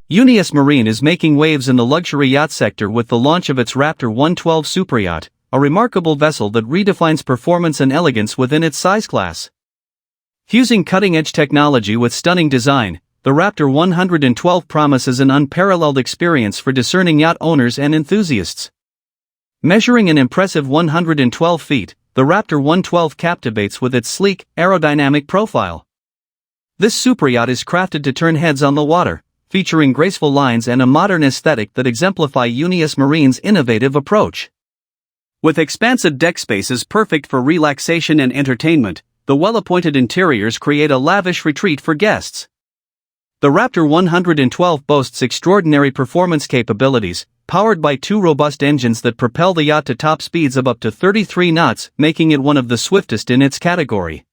Uniesse Marine is making waves in the luxury yacht sector with the launch of its Raptor 112 Superyacht, a remarkable vessel that redefines performance and elegance within its size class. Fusing cutting-edge technology with stunning design, the Raptor 112 promises an unparalleled experience for discerning yacht owners and enthusiasts. Measuring an impressive 112 feet, the Raptor 112 captivates with its sleek, aerodynamic profile. This superyacht is crafted to turn heads on the water, featuring graceful lines and a modern aesthetic that exemplify Uniesse Marine's innovative approach. With expansive deck spaces perfect for relaxation and entertainment, the well-appointed interiors create a lavish retreat for guests. The Raptor 112 boasts extraordinary performance capabilities, powered by two robust engines that propel the yacht to top speeds of up to 33 knots, making it one of the swiftest in its category.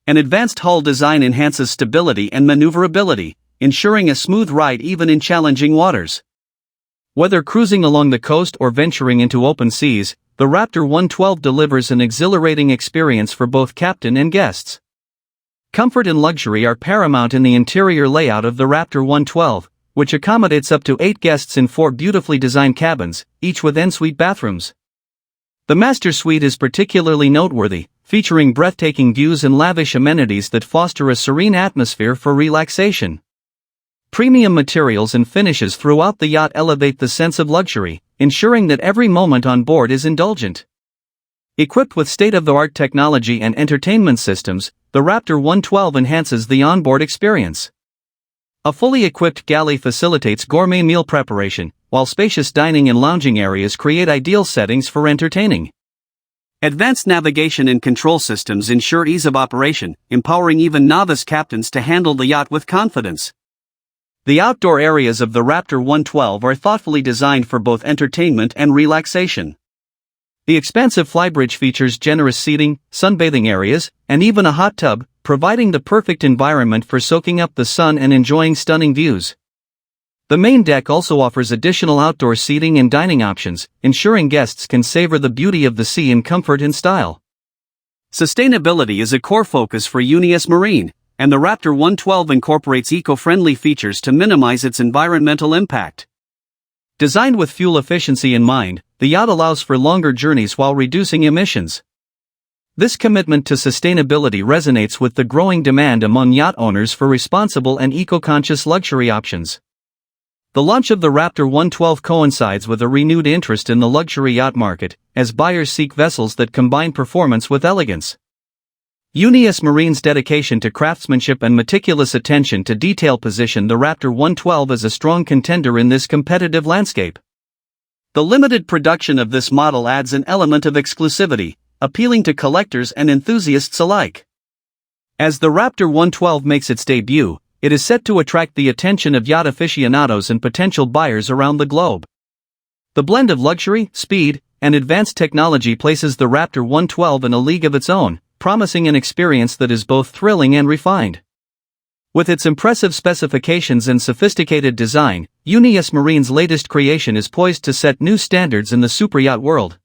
An advanced hull design enhances stability and maneuverability, ensuring a smooth ride even in challenging waters. Whether cruising along the coast or venturing into open seas, the Raptor 112 delivers an exhilarating experience for both captain and guests. Comfort and luxury are paramount in the interior layout of the Raptor 112, which accommodates up to 8 guests in 4 beautifully designed cabins, each with ensuite bathrooms. The master suite is particularly noteworthy, featuring breathtaking views and lavish amenities that foster a serene atmosphere for relaxation. Premium materials and finishes throughout the yacht elevate the sense of luxury, ensuring that every moment on board is indulgent. Equipped with state-of-the-art technology and entertainment systems, the Raptor 112 enhances the onboard experience. A fully equipped galley facilitates gourmet meal preparation, while spacious dining and lounging areas create ideal settings for entertaining. Advanced navigation and control systems ensure ease of operation, empowering even novice captains to handle the yacht with confidence. The outdoor areas of the Raptor 112 are thoughtfully designed for both entertainment and relaxation. The expansive flybridge features generous seating, sunbathing areas, and even a hot tub, providing the perfect environment for soaking up the sun and enjoying stunning views. The main deck also offers additional outdoor seating and dining options, ensuring guests can savor the beauty of the sea in comfort and style. Sustainability is a core focus for Uniesse Marine, and the Raptor 112 incorporates eco-friendly features to minimize its environmental impact. Designed with fuel efficiency in mind, the yacht allows for longer journeys while reducing emissions. This commitment to sustainability resonates with the growing demand among yacht owners for responsible and eco-conscious luxury options. The launch of the Raptor 112 coincides with a renewed interest in the luxury yacht market, as buyers seek vessels that combine performance with elegance. Uniesse Marine's dedication to craftsmanship and meticulous attention to detail position the Raptor 112 as a strong contender in this competitive landscape. The limited production of this model adds an element of exclusivity, appealing to collectors and enthusiasts alike. As the Raptor 112 makes its debut, it is set to attract the attention of yacht aficionados and potential buyers around the globe. The blend of luxury, speed, and advanced technology places the Raptor 112 in a league of its own, promising an experience that is both thrilling and refined. With its impressive specifications and sophisticated design, Uniesse Marine's latest creation is poised to set new standards in the superyacht world.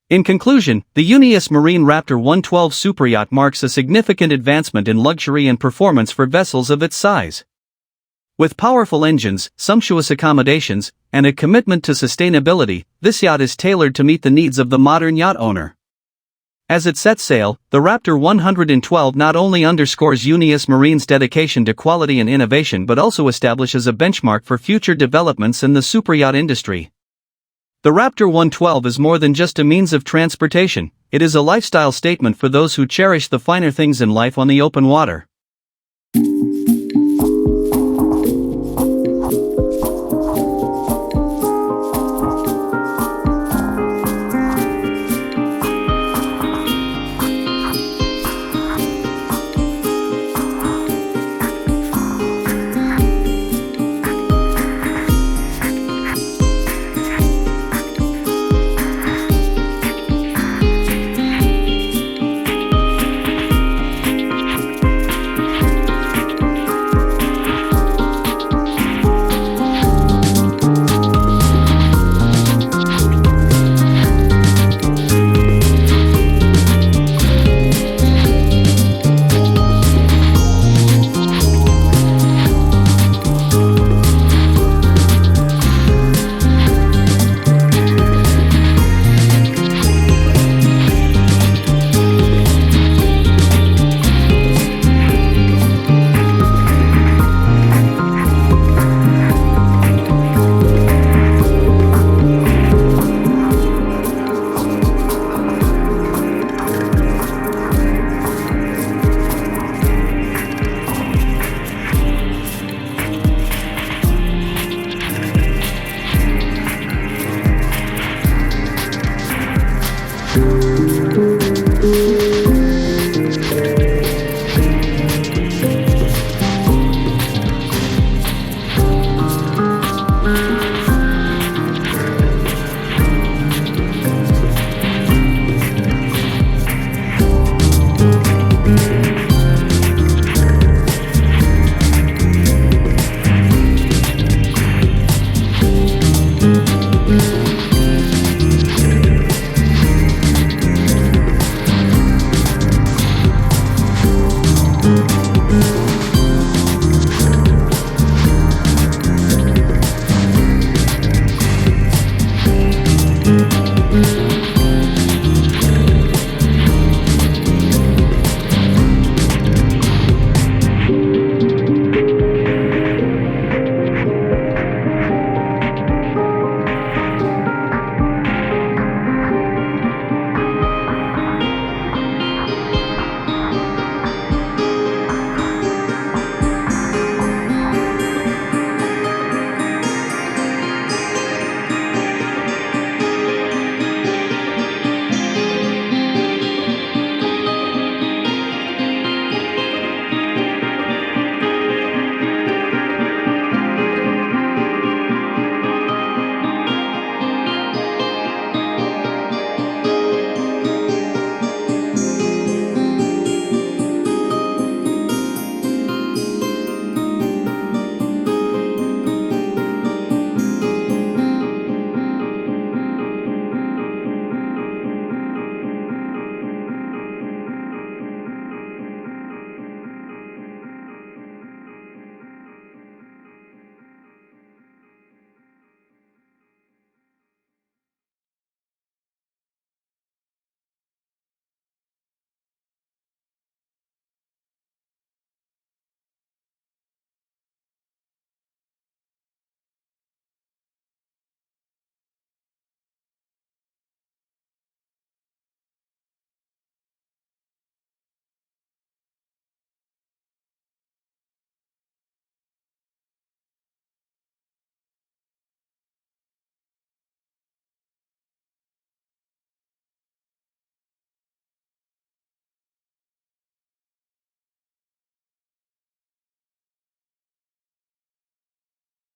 In conclusion, the Uniesse Marine Raptor 112 Superyacht marks a significant advancement in luxury and performance for vessels of its size. With powerful engines, sumptuous accommodations, and a commitment to sustainability, this yacht is tailored to meet the needs of the modern yacht owner. As it sets sail, the Raptor 112 not only underscores Uniesse Marine's dedication to quality and innovation but also establishes a benchmark for future developments in the superyacht industry. The Raptor 112 is more than just a means of transportation, it is a lifestyle statement for those who cherish the finer things in life on the open water.